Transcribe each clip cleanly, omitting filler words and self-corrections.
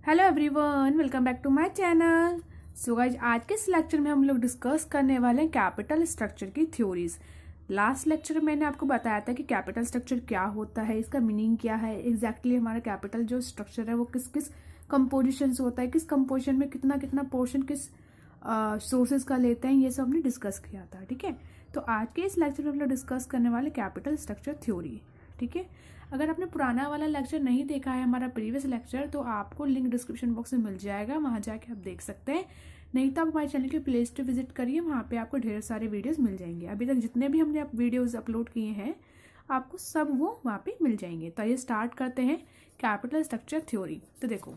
Hello everyone, welcome back to my channel. So guys, आज के इस लेक्चर में हम लोग डिस्कस करने वाले हैं कैपिटल स्ट्रक्चर की थ्योरीज। लास्ट लेक्चर में मैंने आपको बताया था कि कैपिटल स्ट्रक्चर क्या होता है, इसका मीनिंग क्या है, एग्जैक्टली हमारा कैपिटल जो स्ट्रक्चर है वो किस किस कंपोजिशन से होता है, किस कंपोजिशन में कितना कितना पोर्शन किस सोर्सेज का लेते हैं, ये सब हमने डिस्कस किया था। ठीक है, तो आज के इस लेक्चर में हम लोग डिस्कस करने वाले कैपिटल स्ट्रक्चर थ्योरी। ठीक है, अगर आपने पुराना वाला लेक्चर नहीं देखा है, हमारा प्रीवियस लेक्चर, तो आपको लिंक डिस्क्रिप्शन बॉक्स में मिल जाएगा, वहां जाके आप देख सकते हैं। नहीं तो आप हमारे चैनल के प्ले लिस्ट विजिट करिए, वहां पे आपको ढेर सारे वीडियोस मिल जाएंगे। अभी तक जितने भी हमने वीडियोस अपलोड किए हैं आपको सब वो वहाँ पे मिल जाएंगे। तो आइए स्टार्ट करते हैं कैपिटल स्ट्रक्चर थ्योरी। तो देखो,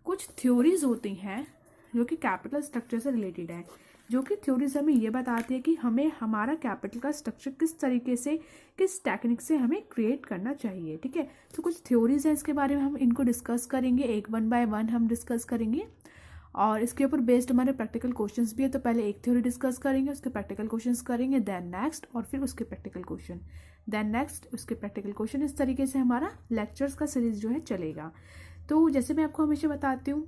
कुछ थ्योरीज होती हैं जो कि कैपिटल स्ट्रक्चर से रिलेटेड है, जो कि थ्योरीज हमें ये बताती है कि हमें हमारा कैपिटल का स्ट्रक्चर किस तरीके से, किस टेक्निक से हमें क्रिएट करना चाहिए। ठीक है, तो कुछ थ्योरीज हैं, इसके बारे में हम इनको डिस्कस करेंगे, एक वन बाय वन हम डिस्कस करेंगे और इसके ऊपर बेस्ड हमारे प्रैक्टिकल क्वेश्चंस भी है। तो पहले एक थ्योरी डिस्कस करेंगे, उसके प्रैक्टिकल क्वेश्चंस करेंगे, देन नेक्स्ट, और फिर उसके प्रैक्टिकल क्वेश्चन, देन नेक्स्ट, उसके प्रैक्टिकल क्वेश्चन। इस तरीके से हमारा लेक्चर्स का सीरीज जो है चलेगा। तो जैसे मैं आपको हमेशा बताती हूँ,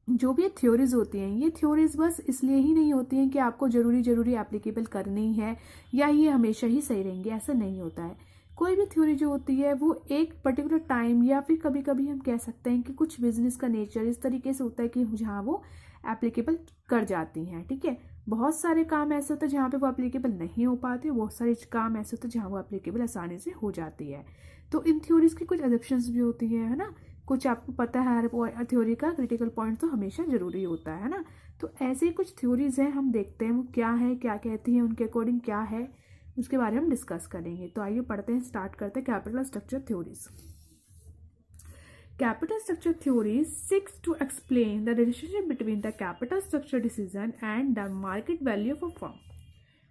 जो भी थ्योरीज होती हैं, ये थ्योरीज बस इसलिए ही नहीं होती हैं कि आपको जरूरी एप्लीकेबल करनी है या ये हमेशा ही सही रहेंगे, ऐसा नहीं होता है। कोई भी थ्योरी जो होती है वो एक पर्टिकुलर टाइम या फिर कभी कभी हम कह सकते हैं कि कुछ बिजनेस का नेचर इस तरीके से होता है कि जहाँ वो एप्लीकेबल कर जाती हैं। ठीक है, बहुत सारे काम ऐसे होते हैं जहाँ पे वो एप्लीकेबल नहीं हो पाते, बहुत सारे काम ऐसे होते हैं जहाँ वो एप्लीकेबल आसानी से हो जाती है। तो इन थ्योरीज की कुछ एग्जेप्शंस भी होती है ना। कुछ आपको पता है, हर थ्योरी का क्रिटिकल पॉइंट तो हमेशा जरूरी होता है ना। तो ऐसे ही कुछ थ्योरीज हैं, हम देखते हैं वो क्या है, क्या कहती हैं, उनके अकॉर्डिंग क्या है, उसके बारे में हम डिस्कस करेंगे। तो आइए पढ़ते हैं, स्टार्ट करते हैं capital structure theories. Capital structure theory seeks to explain the relationship between the capital structure decision and the market value of a firm।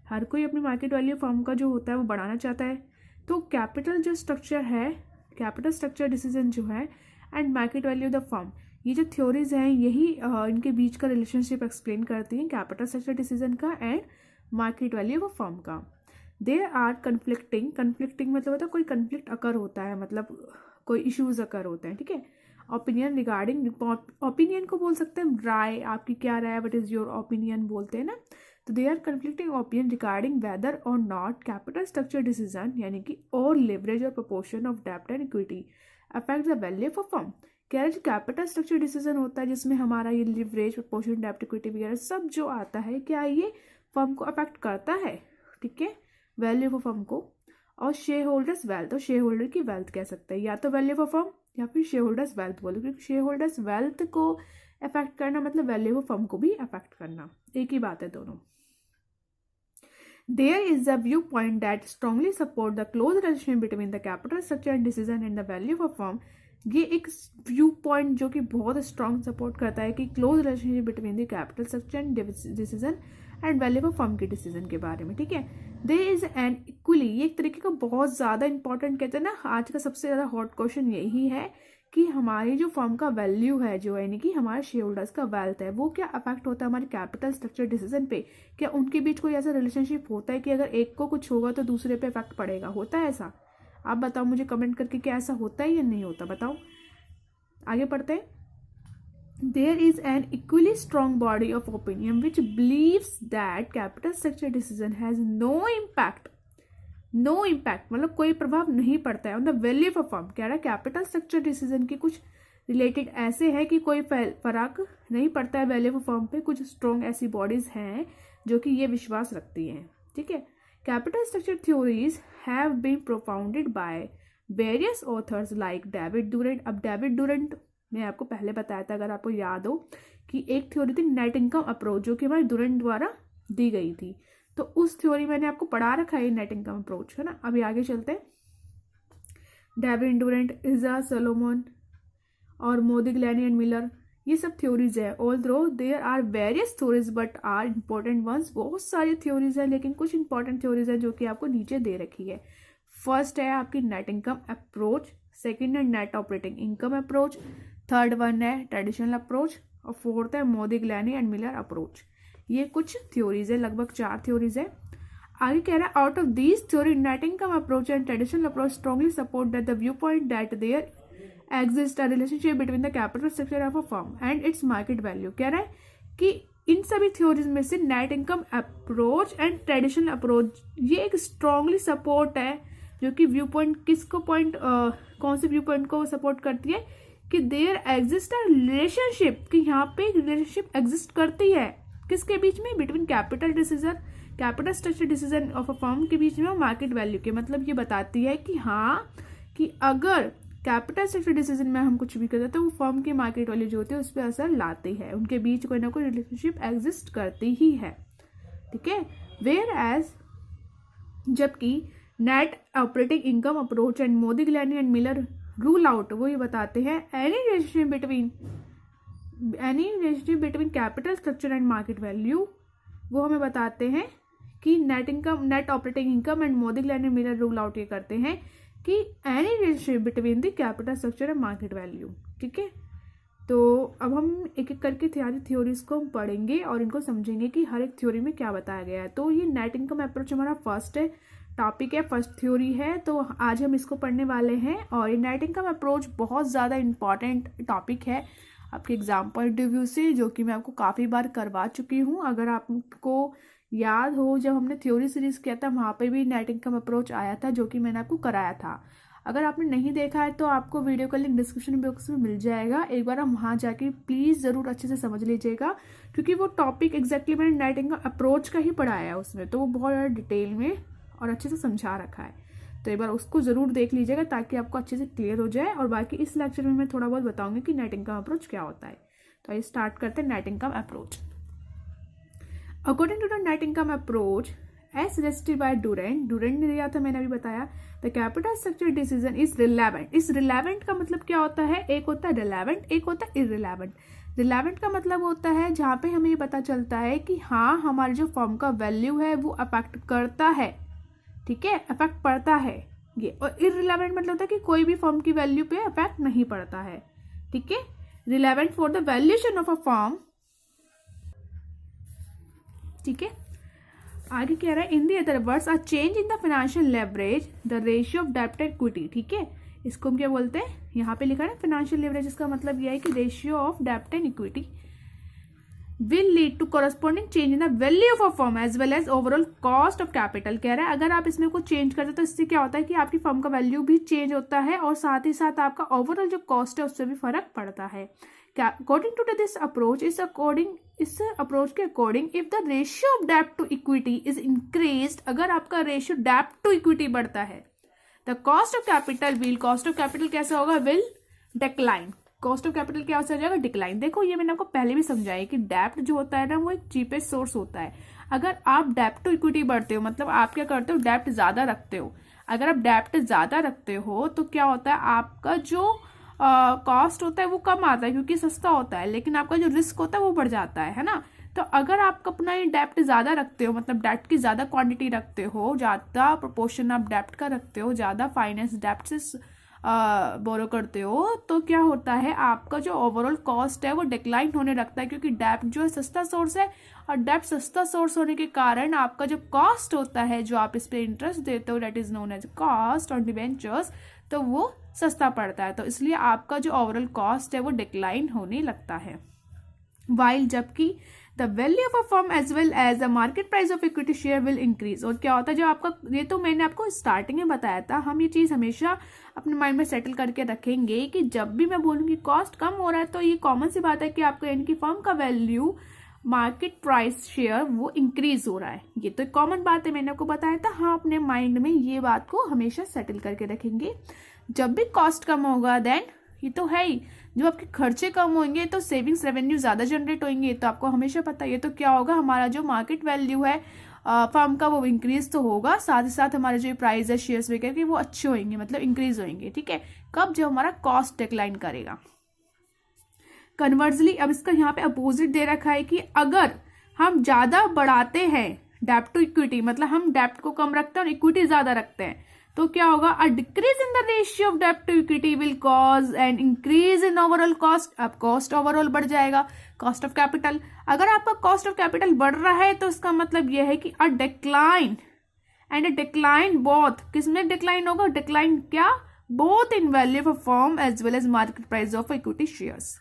हर कोई अपनी मार्केट वैल्यू फर्म का जो होता है वो बढ़ाना चाहता है। तो कैपिटल जो स्ट्रक्चर है, कैपिटल स्ट्रक्चर डिसीजन जो है and market value of the firm, ये जो थ्योरीज हैं यही इनके बीच का रिलेशनशिप एक्सप्लेन करती हैं, कैपिटल स्ट्रक्चर डिसीजन का and market value of firm का। देयर आर कन्फ्लिक्टिंग मतलब होता है कोई कन्फ्लिक्ट अकर होता है, मतलब कोई इश्यूज अकर होते हैं। ठीक है, ओपिनियन रिगार्डिंग, ओपिनियन को बोल सकते हैं राय, आपकी क्या राय, वट इज योर ओपिनियन बोलते हैं ना। तो they are conflicting opinion regarding whether or not capital structure decision, यानी कि or leverage or proportion of डेब्ट and equity affect the value of a firm. कह रहे जो कैपिटल स्ट्रक्चर डिसीजन होता है जिसमें हमारा ये लिवरेज, प्रोपोर्शन, डेब्ट, इक्विटी वगैरह सब जो आता है, क्या ये फर्म को अफेक्ट करता है। ठीक है, वैल्यू ऑफ अ फर्म को। और शेयर होल्डर्स वेल्थ, और शेयर होल्डर की वेल्थ कह सकते हैं, या तो वैल्यू ऑफ अ फर्म या फिर शेयर होल्डर्स वेल्थ बोलो, क्योंकि शेयर होल्डर्स वेल्थ को अफेक्ट करना मतलब वैल्यू ऑफ फर्म को भी अफेक्ट करना, एक ही बात है दोनों। There is a viewpoint that strongly support the close relationship between the capital structure and decision and the value of a firm। ये एक व्यू पॉइंट जो कि बहुत स्ट्रॉन्ग सपोर्ट करता है कि close relationship between the capital structure and decision and value of firm के decision के बारे में। ठीक है, देयर इज एन इक्वली, ये एक तरीके का बहुत ज्यादा इंपॉर्टेंट, कहते हैं ना आज का सबसे ज्यादा हॉट क्वेश्चन यही है कि हमारी जो फर्म का वैल्यू है, जो यानी कि हमारे शेयर होल्डर्स का वेल्थ है, वो क्या अफेक्ट होता है हमारे कैपिटल स्ट्रक्चर डिसीजन पे। क्या उनके बीच कोई ऐसा रिलेशनशिप होता है कि अगर एक को कुछ होगा तो दूसरे पे इफेक्ट पड़ेगा, होता है ऐसा? आप बताओ मुझे कमेंट करके, क्या ऐसा होता है या नहीं होता, बताओ। आगे पढ़ते हैं। There is an equally strong body of opinion which believes that capital structure decision has no impact मतलब कोई प्रभाव नहीं पड़ता है on the value of a firm. कह रहा है कैपिटल स्ट्रक्चर डिसीजन की कुछ रिलेटेड ऐसे है कि कोई फर्क नहीं पड़ता है वैल्यू ऑफ अ फर्म पे। कुछ स्ट्रॉन्ग ऐसी बॉडीज हैं जो कि ये विश्वास रखती हैं। ठीक है, capital structure theories have been propounded by various authors like David Durand. अब डेविड डुरेंट मैं आपको पहले बताया था, अगर आपको याद हो, कि एक थ्योरी थी नेट इनकम अप्रोच, जो कि हमारे डुरेंट द्वारा दी गई थी। तो उस थ्योरी मैंने आपको पढ़ा रखा है, नेट इनकम अप्रोच, है ना। अभी आगे चलते हैं। डेविड डुरेंट, इजा सोलोमन और मोदिग्लिनी एंड मिलर, ये सब थ्योरीज है। Although there are various theories but are important ones, बहुत सारी थ्योरीज है लेकिन कुछ इंपॉर्टेंट थ्योरीज है जो कि आपको नीचे दे रखी है। फर्स्ट है आपकी नेट इनकम अप्रोच, सेकेंड है net operating income approach, third one है ट्रेडिशनल अप्रोच, और फोर्थ है मोदिग्लिनी एंड मिलर अप्रोच। ये कुछ थ्योरीज है, लगभग 4 थ्योरीज है। आगे कह रहा है out of these theory net income approach and traditional approach strongly support that the view point that there exist a relationship between the capital structure of a firm and its market value. कह रहा है कि इन सभी theories में से net income approach and traditional approach ये एक स्ट्रांगली सपोर्ट है, जो कि व्यू पॉइंट किसको पॉइंट कौन से व्यू पॉइंट को सपोर्ट करती है कि देयर एग्जिस्ट अ रिलेशनशिप, कि यहाँ पे एक रिलेशनशिप एग्जिस्ट करती है किसके बीच में, between capital structure decision of a firm के बीच में और मार्केट वैल्यू के। मतलब ये बताती है कि हाँ, कि अगर कैपिटल स्ट्रक्चर डिसीजन में हम कुछ भी करते हैं तो वो फर्म की मार्केट वैल्यू जो होती है उस पर असर लाती है, उनके बीच कोई ना कोई रिलेशनशिप एग्जिस्ट करती ही है। ठीक है, वेयर एज जबकि net operating income approach and Modigliani and Miller rule out वो ये बताते हैं any relationship between capital structure and market value, वो हमें बताते हैं कि net operating income and Modigliani and Miller rule out ये करते हैं कि any relationship between the capital structure and market value. ठीक है, तो अब हम एक एक करके थ्योरीज को हम पढ़ेंगे और इनको समझेंगे कि हर एक थ्योरी में क्या बताया गया है। तो ये नेट इनकम अप्रोच हमारा फर्स्ट टॉपिक है, फर्स्ट थ्योरी है, तो आज हम इसको पढ़ने वाले हैं। और ये नेट इनकम अप्रोच बहुत ज़्यादा इंपॉर्टेंट टॉपिक है आपके एग्जाम पॉइंट ऑफ व्यू से, जो कि मैं आपको काफ़ी बार करवा चुकी हूँ। अगर आपको याद हो, जब हमने थ्योरी सीरीज किया था वहाँ पे भी नेट इनकम अप्रोच आया था, जो कि मैंने आपको कराया था। अगर आपने नहीं देखा है तो आपको वीडियो का लिंक डिस्क्रिप्शन बॉक्स में मिल जाएगा, एक बार हम वहाँ जाके प्लीज़ ज़रूर अच्छे से समझ लीजिएगा, क्योंकि वो टॉपिक एग्जैक्टली मैंने नेट इनकम अप्रोच का ही पढ़ाया है उसमें, तो वो बहुत ज़्यादा डिटेल में और अच्छे से समझा रखा है। तो एक बार उसको ज़रूर देख लीजिएगा ताकि आपको अच्छे से क्लियर हो जाए। और बाकी इस लेक्चर में मैं थोड़ा बहुत बताऊंगी कि नेट इनकम अप्रोच क्या होता है। तो आइए स्टार्ट करते हैं net income approach. According to the net income approach as suggested by Durand ने दिया था, मैंने अभी बताया, the capital structure decision is relevant. इस रिलेवेंट का मतलब क्या होता है, एक होता है रिलेवेंट, एक होता है इररिलेवेंट। रिलेवेंट का मतलब होता है जहाँ पे हमें ये पता चलता है कि हाँ, हमारे जो फर्म का वैल्यू है वो अफेक्ट करता है। ठीक है, अफेक्ट पड़ता है ये। और इररिलेवेंट मतलब होता है कि कोई भी फर्म की वैल्यू पे अफेक्ट नहीं पड़ता है। ठीक है, relevant for the valuation of a firm. ठीक है, आगे कह रहा है in the other words a change in the financial leverage the ratio of डेब्ट एंड इक्विटी। ठीक है, इसको हम क्या बोलते हैं, यहाँ पे लिखा है फाइनेंशियल लेवरेज, इसका मतलब यह है कि रेशियो ऑफ डेब्ट and equity will lead to corresponding change in the value of a firm as well as overall cost of capital। कह रहा है अगर आप इसमें कुछ चेंज करते हो तो इससे क्या होता है कि आपकी फर्म का वैल्यू भी चेंज होता है और साथ ही साथ आपका ओवरऑल जो कॉस्ट है उससे भी फर्क पड़ता है। अकॉर्डिंग टू दिस अप्रोच इस अप्रोच के according if the ratio of डेब्ट टू इक्विटी इज इंक्रीज्ड, अगर आपका रेशियो डेब्ट टू इक्विटी बढ़ता है, द कॉस्ट ऑफ कैपिटल कैसा होगा, will decline. Cost of capital क्या हो जाएगा, डिक्लाइन। देखो ये मैंने आपको पहले भी समझाया कि डेब्ट जो होता है ना वो एक चीपेस्ट सोर्स होता है। अगर आप डेब्ट टू इक्विटी बढ़ते हो, मतलब आप क्या करते हो, डेब्ट ज्यादा रखते हो। अगर आप डेब्ट ज्यादा रखते हो तो क्या होता है, आपका जो कॉस्ट होता है वो कम आता है क्योंकि सस्ता होता है, लेकिन आपका जो रिस्क होता है वो बढ़ जाता है ना। तो अगर आप अपना ये डेब्ट ज्यादा रखते हो, मतलब डेब्ट की ज्यादा क्वांटिटी रखते हो, ज्यादा प्रोपोर्शन आप डेब्ट का रखते हो, ज्यादा फाइनेंस डेब्ट से बोरो करते हो, तो क्या होता है, आपका जो ओवरऑल कॉस्ट है वो डिक्लाइन होने लगता है, क्योंकि डेब्ट जो है सस्ता सोर्स है और डेब्ट सस्ता सोर्स होने के कारण आपका जो कॉस्ट होता है, जो आप इस पे इंटरेस्ट देते हो, that is known as cost on debentures, तो वो सस्ता पड़ता है। तो इसलिए आपका जो ओवरऑल कॉस्ट है वो डिक्लाइन होने लगता है। वाइल जबकि the value of a firm as well as the market price of equity share will increase. और क्या होता है, जो आपका, ये तो मैंने आपको स्टार्टिंग में बताया था, हम ये चीज हमेशा अपने माइंड में सेटल करके रखेंगे कि जब भी मैं बोलूँगी कॉस्ट कम हो रहा है तो ये कॉमन सी बात है कि आपका यानी कि फर्म का वैल्यू मार्केट प्राइस शेयर वो इंक्रीज हो रहा है। ये तो एक कॉमन बात है, मैंने आपको बताया था। हाँ, अपने माइंड में ये बात को हमेशा सेटल करके रखेंगे। जब भी कॉस्ट कम होगा देन ये तो है ही, जब आपके खर्चे कम होंगे तो सेविंग्स रेवेन्यू ज्यादा जनरेट होंगे। तो आपको हमेशा पता है, ये तो क्या होगा, हमारा जो मार्केट वैल्यू है फर्म का वो इंक्रीज तो होगा, साथ ही साथ हमारे जो प्राइस है शेयर्स वगैरह के वो अच्छे होंगे, मतलब इंक्रीज होंगे। ठीक है, कब, जब हमारा कॉस्ट डिक्लाइन करेगा। कन्वर्सली अब इसका यहाँ पे अपोजिट दे रखा है कि अगर हम ज्यादा बढ़ाते हैं डेब्ट टू इक्विटी, मतलब हम डेब्ट को कम रखते हैं और इक्विटी ज्यादा रखते हैं, तो क्या होगा, a decrease in the ratio of डेब्ट to equity will cause an increase in overall cost. अब कॉस्ट ओवरऑल बढ़ जाएगा, कॉस्ट ऑफ कैपिटल। अगर आपका कॉस्ट ऑफ कैपिटल बढ़ रहा है तो इसका मतलब यह है कि a decline and a decline both, किसमें डिक्लाइन होगा, डिक्लाइन क्या, both in value of firm as well as market price of equity shares.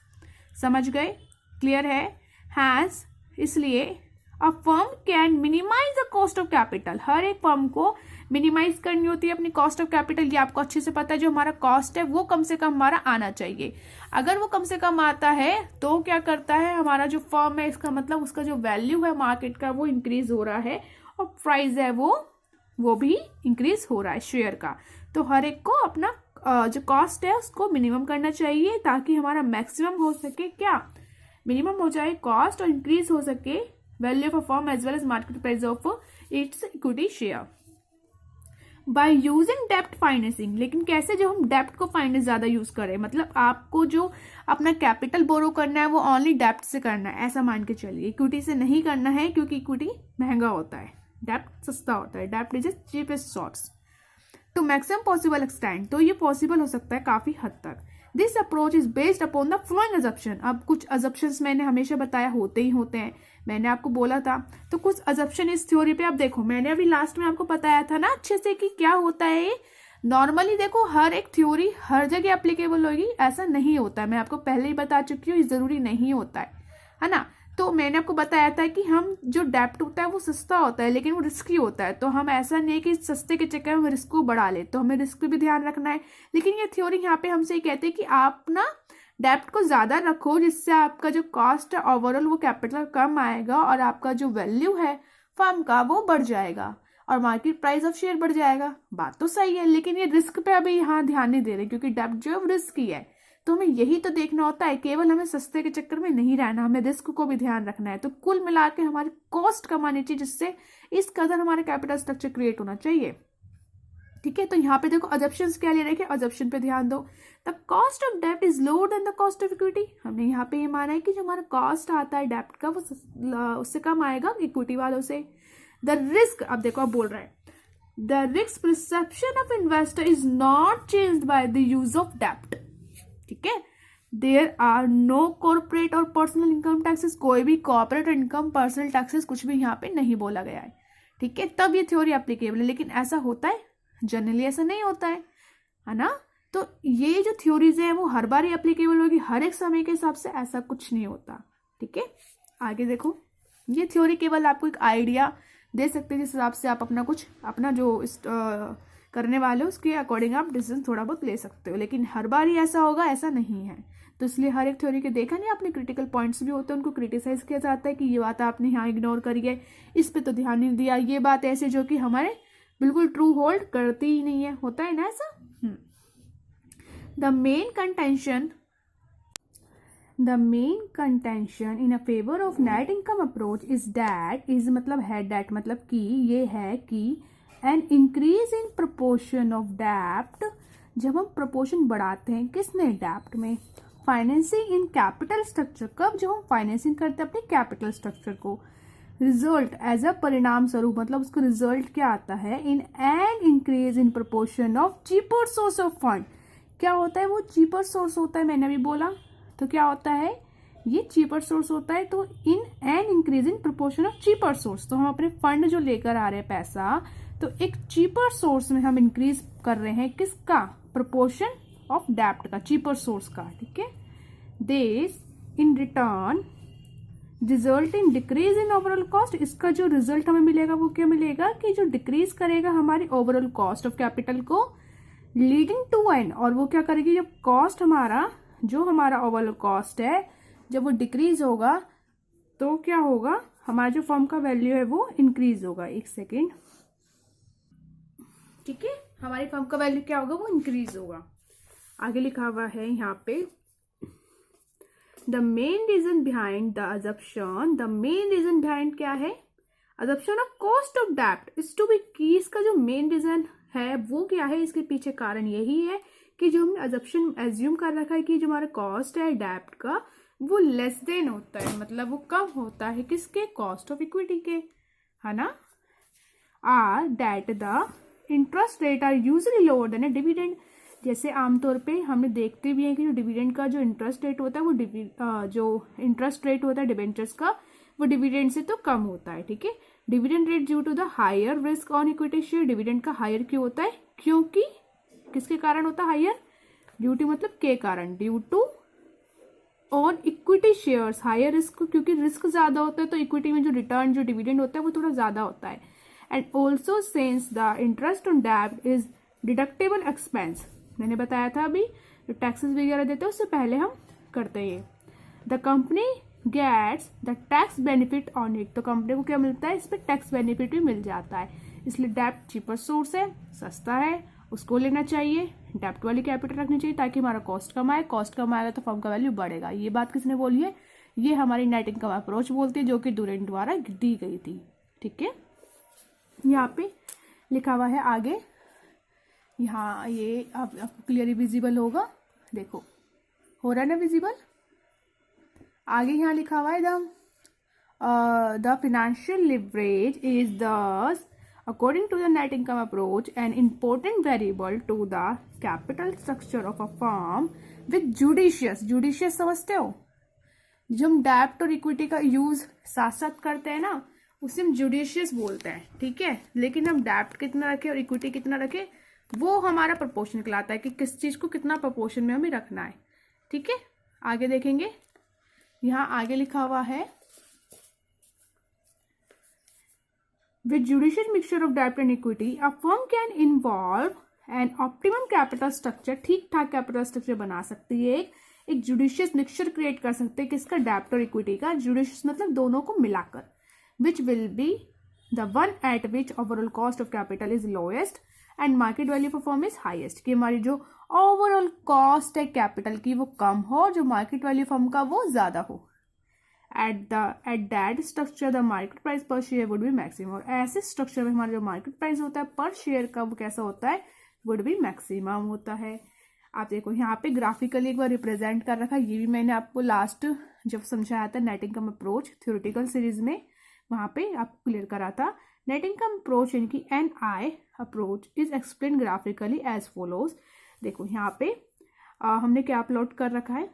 समझ गए? क्लियर है? हैज, इसलिए a firm can minimize the cost of capital, हर एक firm को मिनिमाइज करनी होती है अपनी कॉस्ट ऑफ कैपिटल। ये आपको अच्छे से पता है, जो हमारा कॉस्ट है वो कम से कम हमारा आना चाहिए। अगर वो कम से कम आता है तो क्या करता है, हमारा जो फर्म है इसका मतलब उसका जो वैल्यू है मार्केट का वो इंक्रीज हो रहा है और प्राइस है वो भी इंक्रीज हो रहा है शेयर का। तो हर एक को अपना जो कॉस्ट है उसको मिनिमम करना चाहिए ताकि हमारा मैक्सिमम हो सके, क्या मिनिमम हो जाए कॉस्ट और इंक्रीज हो सके value of a firm as well as market price of its equity share by using डेप्ट फाइनेंसिंग। लेकिन कैसे, जब हम डेप्ट को फाइनेंस ज्यादा यूज करें, मतलब आपको जो अपना कैपिटल बोरो करना है वो ओनली डेप्ट से करना है, ऐसा मान के चलिए। इक्विटी से नहीं करना है क्योंकि इक्विटी महंगा होता है, डेप्ट सस्ता होता है। डेप्ट is cheapest source to maximum possible extent. तो ये पॉसिबल हो सकता है काफी हद तक। This approach is based upon the following assumption. अब कुछ अजप्शंस मैंने हमेशा बताया होते ही होते हैं, मैंने आपको बोला था। तो कुछ अजप्शन इस थ्योरी पे, अब देखो मैंने अभी लास्ट में आपको बताया था ना अच्छे से कि क्या होता है ये। नॉर्मली देखो हर एक थ्योरी हर जगह एप्लीकेबल होगी ऐसा नहीं होता है, मैं आपको पहले ही बता चुकी हूँ, ये जरूरी नहीं होता है ना। तो मैंने आपको बताया था कि हम जो डेप्ट होता है वो सस्ता होता है लेकिन वो रिस्की होता है। तो हम ऐसा नहीं है कि सस्ते के चक्कर में रिस्क को बढ़ा ले, तो हमें रिस्क पे भी ध्यान रखना है। लेकिन ये थ्योरी यहाँ पे हमसे ये कहते हैं कि आप ना डेप्ट को ज्यादा रखो जिससे आपका जो कॉस्ट है ओवरऑल वो कैपिटल कम आएगा और आपका जो वैल्यू है फर्म का वो बढ़ जाएगा और मार्केट प्राइस ऑफ शेयर बढ़ जाएगा। बात तो सही है, लेकिन ये रिस्क पे अभी यहाँ ध्यान नहीं दे रहे क्योंकि डेप्ट जो है वो रिस्की है। तो हमें यही तो देखना होता है, केवल हमें सस्ते के चक्कर में नहीं रहना, हमें रिस्क को भी ध्यान रखना है। तो कुल मिला के हमारी कॉस्ट कम आनी चाहिए जिससे इस कदर हमारे कैपिटल स्ट्रक्चर क्रिएट होना चाहिए। ठीक है, तो यहाँ पे देखो अजप्शंस क्या ले रखे, अजप्शन पे ध्यान दो। द कॉस्ट ऑफ डेप्ट is lower than the cost of equity. हमने यहाँ पे ये माना है कि जो हमारा कॉस्ट आता है डेप्ट का वो उससे कम आएगा इक्विटी वालों से। द रिस्क, अब देखो अब बोल रहा है the risk perception of investor is not changed by the use of डेप्ट। ठीक है, देयर आर नो कॉर्पोरेट और पर्सनल इनकम टैक्सेस, कोई भी कॉर्पोरेट इनकम पर्सनल टैक्सेस कुछ भी यहाँ पे नहीं बोला गया है। ठीक है, तब ये थ्योरी एप्लीकेबल है, लेकिन ऐसा होता है जनरली, ऐसा नहीं होता है ना। तो ये जो थ्योरीज है वो हर बार ही एप्लीकेबल होगी, हर एक समय के हिसाब से ऐसा कुछ नहीं होता। ठीक है, आगे देखो, ये थ्योरी केवल आपको एक आइडिया दे सकते हैं जिस हिसाब से आप अपना जो करने वाले हो उसके अकॉर्डिंग आप डिसीजन थोड़ा बहुत ले सकते हो, लेकिन हर बार ही ऐसा होगा ऐसा नहीं है। तो इसलिए हर एक थ्योरी के देखा नहीं आपने, क्रिटिकल पॉइंट्स भी होते हैं, उनको क्रिटिसाइज किया जाता है कि ये बात आपने यहाँ इग्नोर करी है, इस पे तो ध्यान नहीं दिया, ये बात ऐसे जो कि हमारे बिल्कुल ट्रू होल्ड करती ही नहीं है, होता है ना ऐसा। The main contention in a favour of net income approach is that, is मतलब है दैट मतलब कि ये है कि an increase in proportion of डेप्ट, जब हम प्रोपोर्शन बढ़ाते हैं किसमें, डेप्ट में, फाइनेंसिंग इन कैपिटल स्ट्रक्चर, कब, जब हम फाइनेंसिंग करते हैं अपने कैपिटल स्ट्रक्चर को, रिजल्ट एज अ परिणाम स्वरूप, मतलब उसका रिजल्ट क्या आता है, in an increase in proportion of cheaper source of fund. क्या होता है वो चीपर सोर्स होता है, मैंने अभी बोला। तो क्या होता है ये चीपर सोर्स होता है, तो in an increase in proportion of cheaper source, तो हम अपने फंड जो लेकर आ रहे हैं पैसा, तो एक चीपर सोर्स में हम इंक्रीज कर रहे हैं किसका, प्रोपोर्शन ऑफ डेप्ट का, चीपर सोर्स का। ठीक है, this in return result in decrease in overall cost, इसका जो रिजल्ट हमें मिलेगा वो क्या मिलेगा कि जो डिक्रीज करेगा हमारी ओवरऑल कॉस्ट ऑफ कैपिटल को, लीडिंग टू एन, और वो क्या करेगी, जब कॉस्ट जो हमारा ओवरऑल कॉस्ट है जब वो डिक्रीज होगा तो क्या होगा, हमारा जो फर्म का वैल्यू है वो इंक्रीज होगा। एक सेकेंड, ठीक है, हमारी फर्म का वैल्यू क्या होगा, वो इंक्रीज होगा। आगे लिखा हुआ है यहाँ पे the main reason behind the assumption, the main reason behind क्या है, अजप्शन ऑफ कॉस्ट ऑफ डेप्ट इज टू बी की, इसका जो मेन रीजन है वो क्या है, इसके पीछे कारण यही है कि जो हमने अजप्शन एज्यूम कर रखा है कि जो हमारा कॉस्ट है डेप्ट का वो लेस देन होता है, मतलब वो कम होता है किसके, कॉस्ट ऑफ इक्विटी के, है ना। Are that the interest rate are usually lower than a dividend, जैसे आमतौर पे हमें देखते भी हैं कि जो डिविडेंड का जो इंटरेस्ट रेट होता है वो जो इंटरेस्ट रेट होता है डिबेंचर्स का वो डिविडेंड से तो कम होता है। ठीक है, dividend rate due to the higher risk on equity share, dividend का हायर क्यों होता है, क्योंकि किसके कारण होता है हायर? ड्यू टू मतलब के कारण, due to on equity shares higher risk, क्योंकि रिस्क ज्यादा होता है तो इक्विटी में जो रिटर्न जो डिविडेंड होता है वो थोड़ा ज्यादा होता है। And also since the interest on डेब्ट इज डिडक्टेबल एक्सपेंस, मैंने बताया था अभी जो टैक्सेस वगैरह देते हैं उससे पहले हम करते हैं। The company gets the tax benefit on it, तो कंपनी को क्या मिलता है? इस पर टैक्स बेनिफिट भी मिल जाता है, इसलिए डेब्ट चीपर सोर्स है, सस्ता है, उसको लेना चाहिए। डेब्ट वाली कैपिटल रखनी चाहिए ताकि हमारा कॉस्ट कम आए, कॉस्ट कम आएगा तो फर्म का वैल्यू बढ़ेगा। ये बात किसने बोली है? ये हमारी नेट इनकम अप्रोच बोलती है जो कि डुरेंट द्वारा दी गई थी। ठीक है, यहाँ पे लिखा हुआ है आगे, यहाँ ये आपको क्लियरली विजिबल होगा, देखो हो रहा है ना विजिबल। आगे यहाँ लिखा हुआ है द फाइनेंशियल लिवरेज इज दस according to the net income approach an important variable to the capital structure of a firm with judicious समझते हो? जब हम डेब्ट और इक्विटी का यूज साथ साथ करते हैं ना उसे हम जुडिशियस बोलते हैं। ठीक है, लेकिन हम डेब्ट कितना रखें और इक्विटी कितना रखें वो हमारा प्रपोर्शन कहलाता है कि किस चीज को कितना प्रपोर्शन में हमें रखना है। ठीक है, आगे देखेंगे, यहाँ आगे लिखा हुआ है with judicious mixture of debt and equity a firm can involve an optimum capital structure, ठीक ठाक कैपिटल स्ट्रक्चर बना सकती है, एक जुडिशियस मिक्सचर क्रिएट कर सकते हैं किसका? डेब्ट और इक्विटी का। जुडिशियस मतलब दोनों को मिलाकर, which will be the one at which overall cost of capital is lowest and market value for firm is highest, कि हमारी जो ओवरऑल कॉस्ट है कैपिटल की वो कम हो, जो मार्केट वैल्यू फर्म का वो ज्यादा हो। at that structure the market price per share would be maximum, और ऐसे स्ट्रक्चर में हमारा जो मार्केट प्राइस होता है पर शेयर का वो कैसा होता है? would be maximum होता है। आप देखो यहाँ पे ग्राफिकली एक बार रिप्रेजेंट कर रखा है, ये भी मैंने आपको लास्ट जब समझाया था net income approach theoretical series में, वहां पे आपको क्लियर करा था। नेट इनकम अप्रोच यानी कि NI approach is explain graphically as follows. देखो यहाँ पे हमने क्या प्लॉट कर रखा है,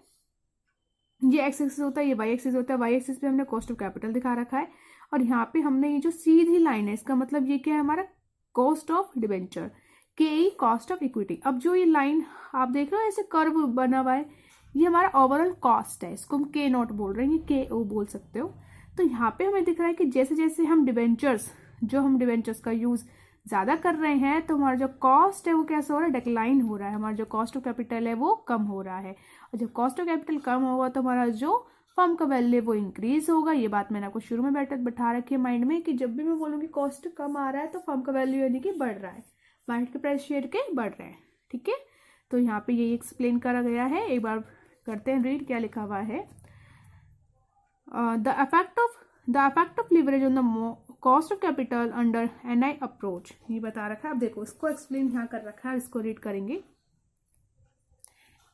ये एक्स एक्सिस होता है, ये वाई एक्सिस होता है, वाई एक्सिस पे हमने कॉस्ट ऑफ कैपिटल दिखा रखा है, और यहाँ पे हमने ये जो सीधी लाइन है इसका मतलब ये क्या है? हमारा कॉस्ट ऑफ डिबेंचर, के ई कॉस्ट ऑफ इक्विटी। अब जो ये लाइन आप देख रहे हो ऐसे कर्व बना हुआ है, ये हमारा ओवरऑल कॉस्ट है, इसको हम के नॉट बोल रहे हैं, ये के ओ बोल सकते हो। तो यहाँ पे हमें दिख रहा है कि जैसे जैसे हम डिबेंचर्स का यूज ज्यादा कर रहे हैं तो हमारा जो कॉस्ट है वो कैसा हो रहा है? डिक्लाइन हो रहा है, हमारा जो कॉस्ट ऑफ कैपिटल है वो कम हो रहा है, और जब कॉस्ट ऑफ कैपिटल कम होगा तो हमारा जो फर्म का वैल्यू वो इंक्रीज होगा। ये बात मैंने आपको शुरू में बैठा रखी है माइंड में कि जब भी मैं बोलूँगी कॉस्ट कम आ रहा है तो फर्म का वैल्यू यानी कि बढ़ रहा है, मार्केट के प्राइस शेयर के बढ़ रहे हैं। ठीक है, तो यहाँ पे यही एक्सप्लेन करा गया है, एक बार करते हैं रीड क्या लिखा हुआ है। The effect of leverage on the cost of capital under NI approach, ये बता रखा है। अब देखो इसको एक्सप्लेन यहाँ कर रखा है, इसको रीड करेंगे।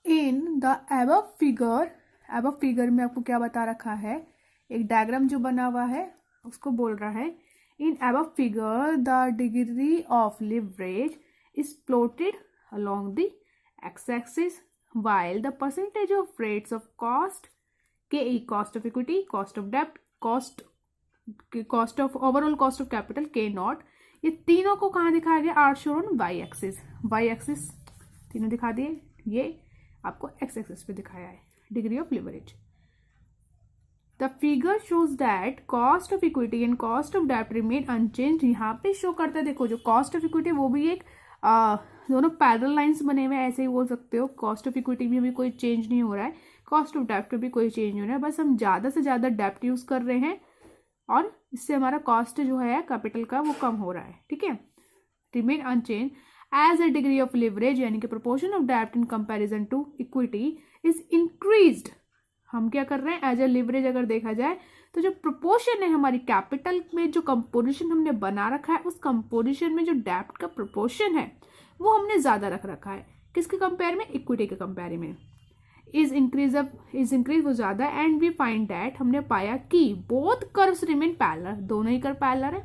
इन द अबव फिगर में आपको क्या बता रखा है? एक डायग्राम जो बना हुआ है उसको बोल रहा है in above figure the degree of leverage is plotted along the x axis while the percentage of rates of cost, KE cost of equity, cost of debt, cost of overall cost of capital, K not, ये तीनों को कहाँ दिखाया गया? Are शोर on Y axis तीनों दिखा दिए, ये आपको एक्स एक्सिस पे दिखाया है degree of leverage. The figure shows that cost of equity and cost of डेब्ट रिमेन अनचेंज, यहाँ पे शो करता है। देखो जो कॉस्ट ऑफ इक्विटी वो भी एक दोनों पैरेलल लाइंस बने हुए हैं, ऐसे ही बोल सकते हो। कॉस्ट ऑफ इक्विटी में भी कोई चेंज नहीं हो रहा है, कॉस्ट ऑफ डेब्ट में भी कोई चेंज नहीं हो रहा है, बस हम ज़्यादा से ज़्यादा डेब्ट यूज़ कर रहे हैं और इससे हमारा कॉस्ट जो है कैपिटल का वो कम हो रहा है। ठीक है, remain unchange as a degree of leverage यानी कि प्रोपोर्शन ऑफ डेब्ट in comparison to equity is increased. हम क्या कर रहे हैं? एज अ लिवरेज अगर देखा जाए तो जो प्रोपोर्शन है हमारी कैपिटल में, जो कंपोजिशन हमने बना रखा है, उस कंपोजिशन में जो डेब्ट का प्रोपोर्शन है वो हमने ज्यादा रख रखा है। किसके कंपेयर में? इक्विटी के कंपेयर में। इज इंक्रीज वो ज्यादा, एंड वी फाइंड दैट, हमने पाया कि बोथ कर्व्स रिमेन पैरेलल, दोनों ही कर्व पैरेलल है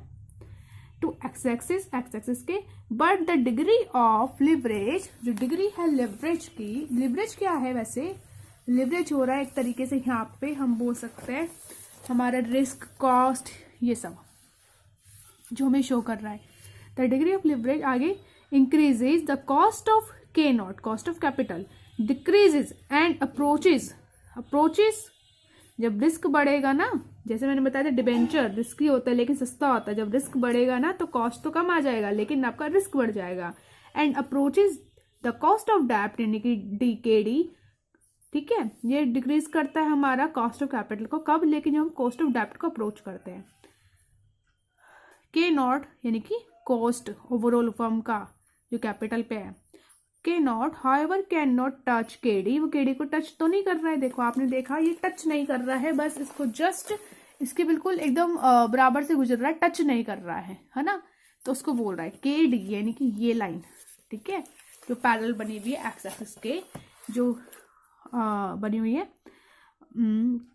टू एक्स एक्सिस के, but the degree of leverage, जो डिग्री है लिवरेज की, लिवरेज क्या है वैसे? लिवरेज हो रहा है एक तरीके से यहाँ पे हम बोल सकते हैं हमारा रिस्क, कॉस्ट, ये सब जो हमें शो कर रहा है। द डिग्री ऑफ लिवरेज आगे इंक्रीजेज द कॉस्ट ऑफ के not cost of capital decreases and approaches जब रिस्क बढ़ेगा ना, जैसे मैंने बताया था डिबेंचर रिस्की होता है लेकिन सस्ता होता है, जब रिस्क बढ़ेगा ना तो कॉस्ट तो कम आ जाएगा लेकिन आपका रिस्क बढ़ जाएगा। And approaches the cost of डेप्ट यानी कि DKD, ठीक है, ये डिक्रीज करता है हमारा कॉस्ट ऑफ कैपिटल को कब, लेकिन जब हम कॉस्ट ऑफ डेप्ट को अप्रोच करते हैं। के नॉट यानी कि कॉस्ट ओवरऑल फर्म का जो कैपिटल पे है, के not however can not touch KD, वो KD को टच तो नहीं कर रहा है, देखो आपने देखा ये टच नहीं कर रहा है, बस इसको जस्ट इसके बिल्कुल एकदम बराबर से गुजर रहा है, टच नहीं कर रहा है ना, तो उसको बोल रहा है KD यानी कि ये लाइन, ठीक है, जो पैरेलल बनी हुई है एक्स एक्सिस के जो बनी हुई है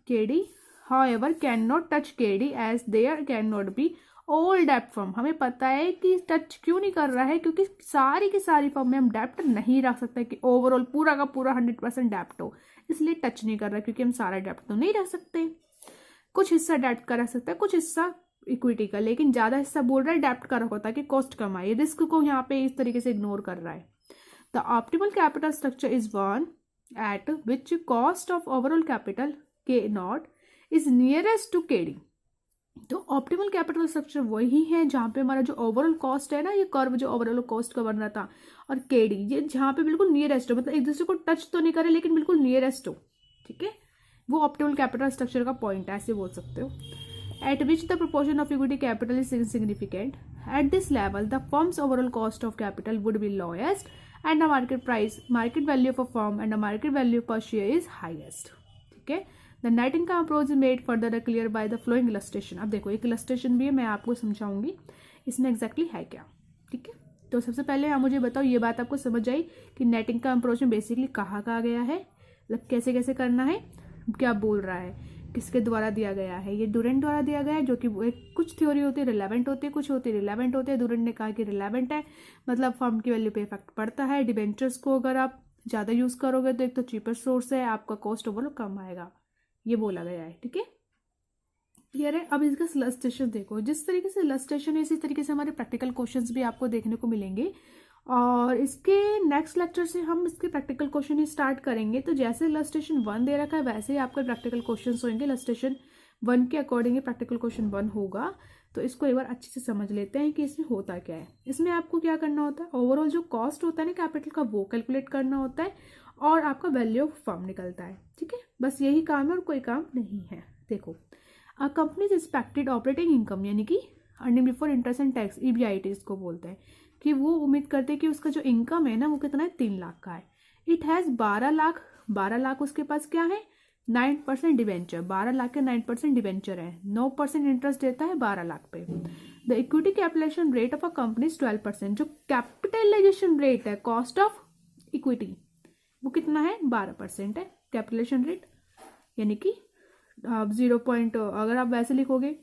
KD however can not touch KD as there can not be all डेप्ट फर्म। हमें पता है कि टच क्यों नहीं कर रहा है, क्योंकि सारी की सारी फर्म में हम डेप्ट नहीं रख सकते कि ओवरऑल पूरा का पूरा 100% डेप्ट हो, इसलिए टच नहीं कर रहा है, क्योंकि हम सारा डेप्ट तो नहीं रख सकते, कुछ हिस्सा डेप्ट का रख सकते हैं, कुछ हिस्सा इक्विटी का, लेकिन ज्यादा हिस्सा बोल रहा है डेप्ट का रखो ताकि कॉस्ट कम आए, रिस्क को यहाँ पे इस तरीके से इग्नोर कर रहा है। The optimal capital structure is one at which cost of overall capital K naught is nearest to KD। तो ऑप्टिमल कैपिटल स्ट्रक्चर वही है जहाँ पे हमारा जो ओवरऑल कॉस्ट है ना, ये कर्व जो ओवरऑल कॉस्ट का बन रहा था, और KD ये जहाँ पे बिल्कुल नियरेस्ट हो, मतलब एक दूसरे को टच तो नहीं करे लेकिन बिल्कुल नियरेस्ट हो, ठीक है, वो ऑप्टिमल कैपिटल स्ट्रक्चर का पॉइंट है, ऐसे बोल सकते हो। Eight which the proportion of equity capital is insignificant, at this level the firms overall cost of capital would be lowest and the market value of a firm and the market value पर share is highest, ठीक है। The net income approach is made further clear by the flowing illustration. अब देखो एक illustration भी है, मैं आपको समझाऊंगी इसमें एग्जैक्टली है क्या, ठीक है। तो सबसे पहले आप मुझे बताओ, ये बात आपको समझ आई कि नेट इनकम अप्रोच में बेसिकली कहाँ गया है, मतलब कैसे कैसे करना है, क्या बोल रहा है, किसके द्वारा दिया गया है, ये डुरेंट द्वारा दिया गया है, जो कि कुछ थ्योरी होती है रिलेवेंट होती है, कुछ होती है रिलेवेंट होती है। डुरेंट ने कहा कि रिलेवेंट है, मतलब फर्म की वैल्यू पे इफेक्ट पड़ता है। डिबेंचर्स को अगर आप ज़्यादा यूज़ करोगे तो एक तो चीपर सोर्स है, आपका कॉस्ट ओवरऑल कम आएगा, ये बोला गया है, ठीक है, क्लियर है। अब इसका इलस्ट्रेशन देखो, जिस तरीके से इलस्ट्रेशन है इसी तरीके से हमारे प्रैक्टिकल क्वेश्चंस भी आपको देखने को मिलेंगे, और इसके नेक्स्ट लेक्चर से हम इसके प्रैक्टिकल क्वेश्चन ही स्टार्ट करेंगे। तो जैसे इलस्ट्रेशन 1 दे रखा है वैसे ही आपके प्रैक्टिकल क्वेश्चन होंगे, इलस्ट्रेशन 1 के अकॉर्डिंग प्रैक्टिकल क्वेश्चन 1 होगा। तो इसको एक बार अच्छे से समझ लेते हैं कि इसमें होता क्या है। इसमें आपको क्या करना होता है, ओवरऑल जो कॉस्ट होता है ना कैपिटल का वो कैलकुलेट करना होता है, और आपका वैल्यू ऑफ फर्म निकलता है, ठीक है, बस यही काम है और कोई काम नहीं है। देखो, अ कंपनीज एक्सपेक्टेड ऑपरेटिंग इनकम यानी कि earning before interest and tax, EBIT इसको बोलते हैं, कि वो उम्मीद करते हैं कि उसका जो इनकम है ना वो कितना है, 3 लाख का है। इट हैज़ 12 लाख उसके पास क्या है, 9% डिवेंचर, 12 लाख के 9% डिवेंचर है, 9% इंटरेस्ट देता है 12 लाख पे। The equity capitalization rate of a company 12%, जो कैपिटलाइजेशन रेट है कॉस्ट ऑफ इक्विटी वो कितना है, 12% है कैपिटलाइजेशन रेट, यानी कि 0. अगर आप वैसे लिखोगे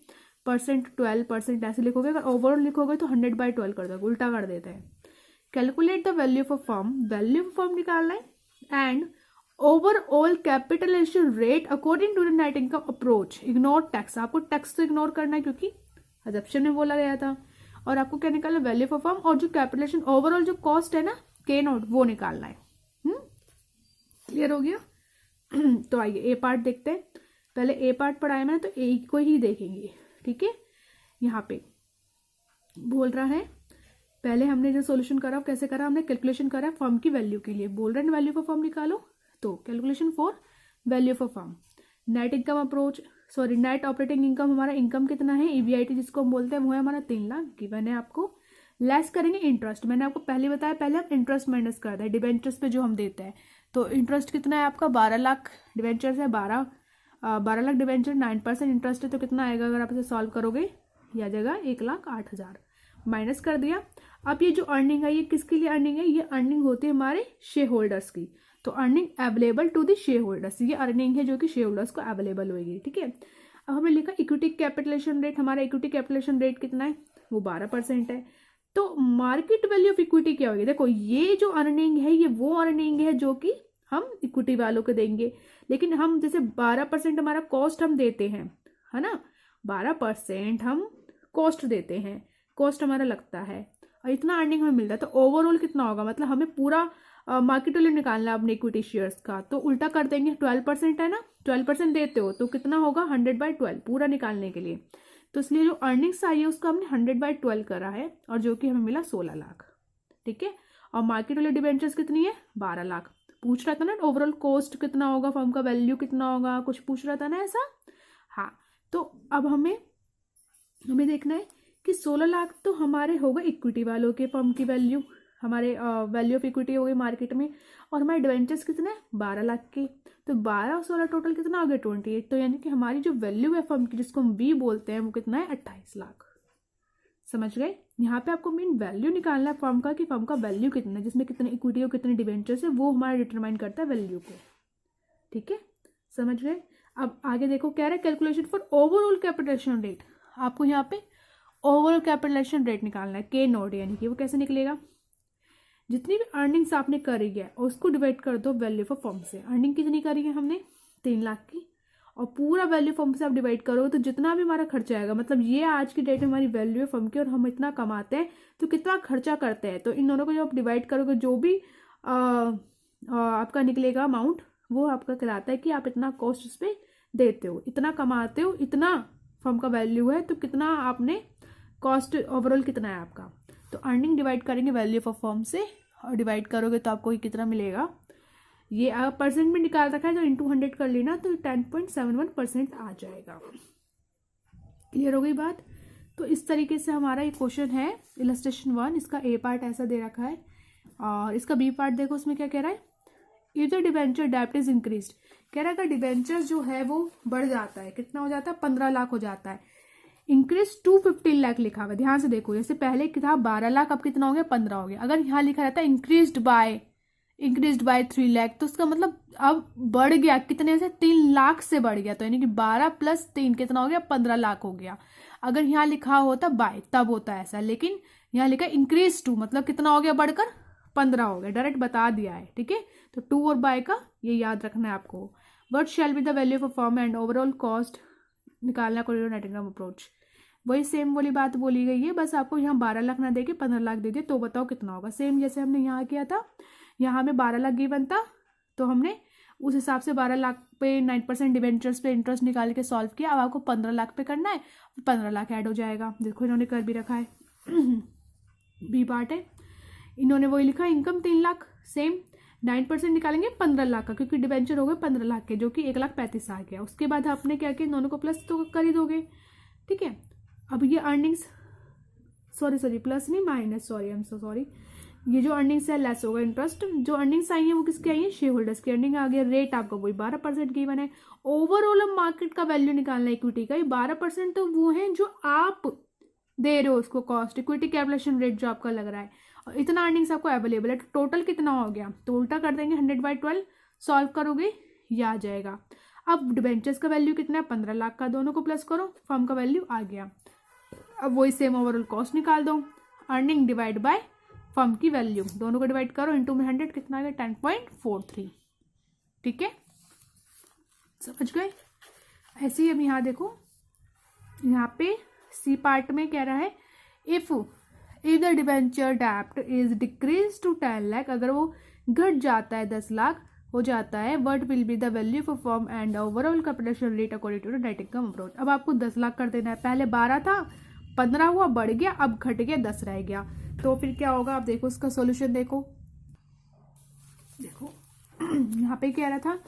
परसेंट 12% ऐसे लिखोगे, अगर ओवरऑल लिखोगे तो 100/12 कर दोगे, उल्टा कर देते हैं। Calculate the value of a firm, value of firm निकालना है, and overall capitalization rate according to the net income approach, ignore tax, आपको टैक्स तो इग्नोर करना है क्योंकि अजप्शन में बोला गया था, और आपको क्या निकालना है, वैल्यू ऑफ अ फर्म, और जो कैपिटलाइजेशन ओवरऑल जो कॉस्ट है ना K0 वो निकालना है। क्लियर हो गया। तो आइए ए पार्ट देखते हैं, पहले ए पार्ट पढ़ाया मैंने तो ए को ही देखेंगे, ठीक है। यहाँ पे बोल रहा है, पहले हमने जो सॉल्यूशन करा कैसे करा, हमने कैलकुलेशन करा फर्म की वैल्यू के लिए, बोल रहे हैं वैल्यू ऑफ फर्म निकालो, तो calculation for value of firm, net income approach, sorry net operating income, हमारा इनकम कितना है, EBIT जिसको हम बोलते हैं वो है हमारा 3 लाख, गिवन है आपको। लेस करेंगे इंटरेस्ट, मैंने आपको पहले बताया, पहले हम इंटरेस्ट माइनस करते हैं डिबेंचर्स पे जो हम देते हैं, तो इंटरेस्ट कितना है आपका, 12 लाख डिबेंचर्स है, 12 लाख डिबेंचर, 9% इंटरेस्ट है, तो कितना आएगा अगर आप इसे सॉल्व करोगे, यह आ जाएगा 1,08,000, माइनस कर दिया। अब ये जो अर्निंग है ये किसके लिए अर्निंग है, ये अर्निंग होती है हमारे शेयर होल्डर्स की, तो earning available to the shareholders, ये अर्निंग है जो कि शेयर होल्डर्स को अवेलेबल होगी, ठीक है। अब हमें लिखा इक्विटी कैपिटलाइजेशन रेट, हमारा इक्विटी कैपिटलाइजेशन रेट कितना है, वो 12% है, तो मार्केट वैल्यू ऑफ इक्विटी क्या होगी, देखो ये जो अर्निंग है ये वो अर्निंग है जो कि हम इक्विटी वालों को देंगे, लेकिन हम जैसे 12% हमारा कॉस्ट हम देते हैं, है ना, 12% हम कॉस्ट देते हैं, कॉस्ट हमारा लगता है, और इतना अर्निंग हमें मिलता है, तो ओवरऑल कितना होगा, मतलब हमें पूरा मार्केट वैल्यू निकालना है अपने इक्विटी शेयर्स का, तो उल्टा कर देंगे। 12% है ना, 12% देते हो तो कितना होगा 100/12 पूरा निकालने के लिए। तो इसलिए जो अर्निंग्स आई है उसको हमने 100/12 करा है और जो कि हमें मिला 16 लाख। ठीक है, और मार्केट वैल्यू डिबेंचर्स कितनी है 12 लाख। पूछ रहा था ना ओवरऑल कॉस्ट कितना होगा, फर्म का वैल्यू कितना होगा, कुछ पूछ रहा था ना ऐसा। हाँ, तो अब हमें देखना है कि 16 लाख तो हमारे हो गए इक्विटी वालों के, फर्म की वैल्यू, हमारे वैल्यू ऑफ इक्विटी हो गई मार्केट में, और हमारे डिवेंचर्स कितने 12 लाख के। तो 12 और 16 टोटल कितना आ गया 28। तो यानी कि हमारी जो वैल्यू है फर्म की, जिसको हम वी बोलते हैं, वो कितना है 28 लाख। समझ गए। यहाँ पे आपको मेन वैल्यू निकालना है फर्म का, कि फर्म का वैल्यू कितना है, जिसमें कितने इक्विटी और कितने डिवेंचर्स है, वो हमारा डिटरमाइन करता है वैल्यू को। ठीक है, समझ गए। अब आगे देखो, कह रहा है calculation for overall capitalization rate. आपको यहाँ पे ओवरऑल कैपिटलाइजेशन रेट निकालना है, के नोट, यानी कि वो कैसे निकलेगा, जितनी भी अर्निंग्स आपने करी है उसको डिवाइड कर दो वैल्यू ऑफ फर्म से। अर्निंग कितनी करी है हमने 3 लाख की, और पूरा वैल्यू फर्म से आप डिवाइड करोगे तो जितना भी हमारा खर्चा आएगा, मतलब ये आज की डेट में हमारी वैल्यू है फर्म की और हम इतना कमाते हैं तो कितना खर्चा करते हैं, तो इन दोनों को जब आप डिवाइड करोगे जो भी आपका निकलेगा अमाउंट, वो आपका कहलाता है कि आप इतना कॉस्ट उस पर देते हो, इतना कमाते हो, इतना फर्म का वैल्यू है, तो कितना आपने कॉस्ट ओवरऑल कितना है आपका। तो अर्निंग डिवाइड करेंगे वैल्यू ऑफ फर्म से और डिवाइड करोगे तो आपको ये कितना मिलेगा, ये अगर परसेंट में निकाल रखा है तो इंटू 100 कर लेना, तो 10.71% आ जाएगा। क्लियर हो गई बात। तो इस तरीके से हमारा ये क्वेश्चन है इलस्ट्रेशन 1, इसका ए पार्ट ऐसा दे रखा है और इसका बी पार्ट देखो, उसमें क्या कह रहा है, इफ द डिबेंचर डेप्ट इज इंक्रीज्ड, कह रहा है अगर डिबेंचर जो है वो बढ़ जाता है, कितना हो जाता है 15 लाख हो जाता है, इंक्रीज टू 15 लाख लिखा हुआ, ध्यान से देखो, जैसे पहले था 12 लाख, अब कितना हो गया 15 हो गया। अगर यहाँ लिखा रहता है इंक्रीज्ड बाय 3 लाख, तो उसका मतलब अब बढ़ गया कितने से, 3 लाख से बढ़ गया, तो यानी कि 12 + 3 कितना हो गया 15 लाख हो गया। अगर यहाँ लिखा होता बाय तब होता है ऐसा, लेकिन यहाँ लिखा इंक्रीज टू, मतलब कितना हो गया बढ़कर 15 हो गया, डायरेक्ट बता दिया है। ठीक है, तो टू और बाय का ये याद रखना है आपको। What shall be the value of firm and overall cost निकालना कोरिलेटेड नेट इनकम अप्रोच। वही सेम वाली बात बोली गई है, बस आपको यहाँ 12 लाख ना देके 15 लाख दे दिए, तो बताओ कितना होगा। सेम जैसे हमने यहाँ किया था, यहाँ हमें 12 लाख गिवन था, तो हमने उस हिसाब से 12 लाख पे 9% डिवेंचर्स पे इंटरेस्ट निकाल के सॉल्व किया। अब आपको 15 लाख पे करना है, 15 लाख ऐड हो जाएगा। देखो इन्होंने कर भी रखा है बी पार्ट है, इन्होंने वही लिखा इनकम 3 लाख, सेम 9% निकालेंगे 15 लाख का, क्योंकि डिवेंचर हो गए 15 लाख के, जो कि 1,35,000 आ गया। उसके बाद आपने क्या किया, दोनों को प्लस तो कर ही दोगे। ठीक है, अब ये अर्निंग्स सॉरी प्लस नहीं minus, sorry I am so sorry, ये जो अर्निंग्स है लेस होगा इंटरेस्ट। जो अर्निंग्स आई है वो किसकी आई है, शेयर होल्डर्स की अर्निंग आ गई। रेट आपका वही 12% गिवन है। ओवरऑल अब मार्केट का वैल्यू निकालना है इक्विटी का, 12% तो वो है जो आप दे रहे हो उसको कॉस्ट, इक्विटी कैपिटलाइजेशन रेट जो आपका लग रहा है, और इतना अर्निंग्स आपको अवेलेबल है। तो टोटल कितना हो गया, तो उल्टा कर देंगे 100/12, सॉल्व करोगे ये आ जाएगा। अब डिबेंचर्स का वैल्यू कितना है 15 लाख का, दोनों को प्लस करो, फर्म का वैल्यू आ गया। अब वही सेम ओवरऑल कॉस्ट निकाल दो, अर्निंग डिवाइड बाय फर्म की वैल्यू, दोनों को डिवाइड करो, इंटू में 100 कितना आ गया 10.43। ठीक है, समझ गए। ऐसे ही अब यहाँ देखो, यहाँ पे सी पार्ट में कह रहा है इफ द डिबेंचर डेप्ट इज डिक्रीज टू 10 लाख, अगर वो घट जाता है 10 लाख हो जाता है, what will be the value of firm and overall capitalization rate according to the net income approach. अब आपको 10 लाख कर देना है, पहले 12 था, 15 हुआ, बढ़ गया, अब घट गया 10 रह गया, तो फिर क्या होगा। आप देखो इसका सॉल्यूशन देखो यहाँ पे कह रहा था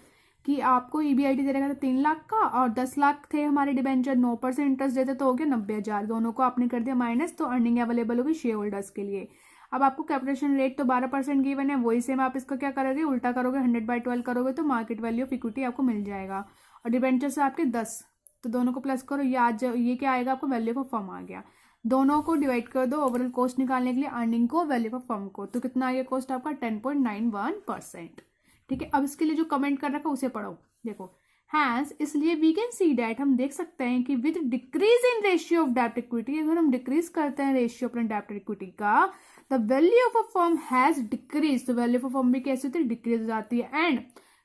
कि आपको EBIT दे रखा था 3 लाख का, और 10 लाख थे हमारे डिबेंचर, 9% इंटरेस्ट देते तो हो गया 90,000, दोनों को आपने कर दिया माइनस, तो अर्निंग अवेलेबल होगी शेयर होल्डर्स के लिए। अब आपको कैपिटलाइजेशन रेट तो 12% गिवन है, वही सेम आप इसका क्या करोगे, उल्टा करोगे, 100/12 करोगे तो मार्केट वैल्यू ऑफ इक्विटी आपको मिल जाएगा, और डिबेंचर से आपके 10, तो दोनों को प्लस करो, ये क्या आएगा आपको, वैल्यू ऑफ फर्म आ गया। दोनों को डिवाइड कर दो ओवरऑल कॉस्ट निकालने के लिए, अर्निंग को, वैल्यू ऑफ फर्म को, तो कितना आ गया कॉस्ट आपका 10.91%। ठीक है, अब इसके लिए जो कमेंट कर रखा है उसे पढ़ो। देखो हैंस, इसलिए वी कैन सी डैट, हम देख सकते हैं कि with decrease in ratio of डेप्ट इक्विटी, अगर हम डिक्रीज करते हैं रेशियो अपने डेप्ट इक्विटी का, the value of a firm has decrease, तो वैल्यू ऑफ अ फर्म भी कैसे होती है, डिक्रीज हो जाती है, and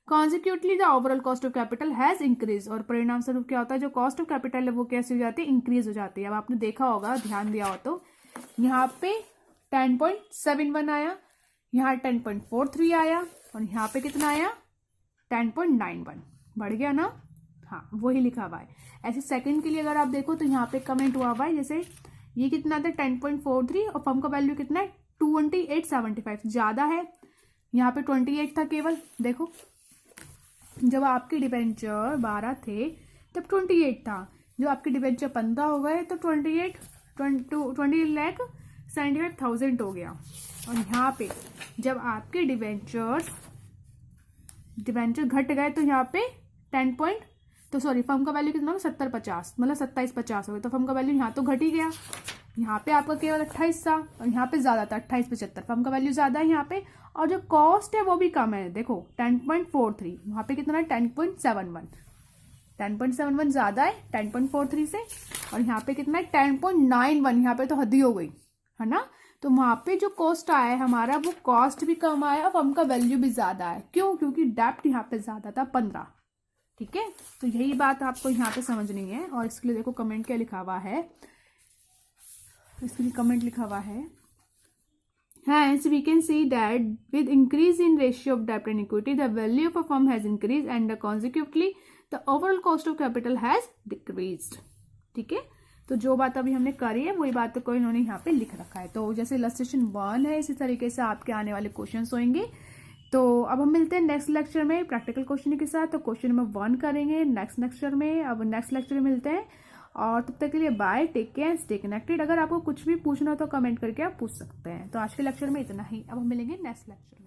consecutively the overall cost of capital has increase, और परिणाम स्वरूप क्या होता है, जो कॉस्ट ऑफ कैपिटल है वो कैसे हो जाती है, इंक्रीज हो जाती है। अब आपने देखा होगा, ध्यान दिया हो तो यहाँ पे 10.71 आया, यहाँ 10.43 आया और यहाँ पे कितना आया 10.91, बढ़ गया ना। हाँ वही लिखा हुआ है। ऐसे सेकंड के लिए अगर आप देखो तो यहाँ पे कमेंट हुआ हुआ है, जैसे ये कितना था 10.43 और फर्म का वैल्यू कितना है 2875, ज़्यादा है। यहाँ पे 28 था केवल। देखो जब आपके डिबेंचर 12 थे तब 28 था, जो आपके डिबेंचर 15 हो गए तो 20,75,000 हो गया। और यहाँ पे जब आपके डिबेंचर घट गए तो यहाँ पे फर्म का वैल्यू कितना 70-50 मतलब 27-50 हो गया, तो फर्म का वैल्यू यहाँ तो घट ही गया। यहाँ पे आपका केवल 28 था और यहाँ पे ज्यादा था 28-75, फर्म का वैल्यू ज्यादा है यहाँ पे, और जो कॉस्ट है वो भी कम है। देखो 10.43, वहाँ पे कितना है 10.71, 10.71 ज्यादा है 10.43 से, और यहाँ पे कितना है 10.91, यहाँ पे तो हद ही हो गई है ना। तो वहाँ पे जो कॉस्ट आया है हमारा, वो कॉस्ट भी कम आया और फर्म का वैल्यू भी ज्यादा है। क्यों? क्योंकि डेप्ट यहाँ पे ज्यादा था 15। ठीक है, तो यही बात आपको यहाँ पे समझनी है। और इसके लिए देखो कमेंट क्या लिखा हुआ है, इसके लिए कमेंट लिखा हुआ है, hence we can see that with increase in ratio of debt and equity the value of a firm has increased and consequently the overall cost of capital has decreased। ठीक है, तो जो बात अभी हमने करी है वही बात को इन्होंने यहाँ पे लिख रखा है। तो जैसे इलस्ट्रेशन 1 है, इसी तरीके से आपके आने वाले क्वेश्चंस होंगे। तो अब हम मिलते हैं नेक्स्ट लेक्चर में प्रैक्टिकल क्वेश्चन के साथ। तो क्वेश्चन नंबर 1 करेंगे नेक्स्ट लेक्चर में। अब नेक्स्ट लेक्चर में मिलते हैं, और तब तक के लिए bye, take care, stay connected. अगर आपको कुछ भी पूछना हो तो कमेंट करके आप पूछ सकते हैं। तो आज के लेक्चर में इतना ही, अब हम मिलेंगे नेक्स्ट लेक्चर में।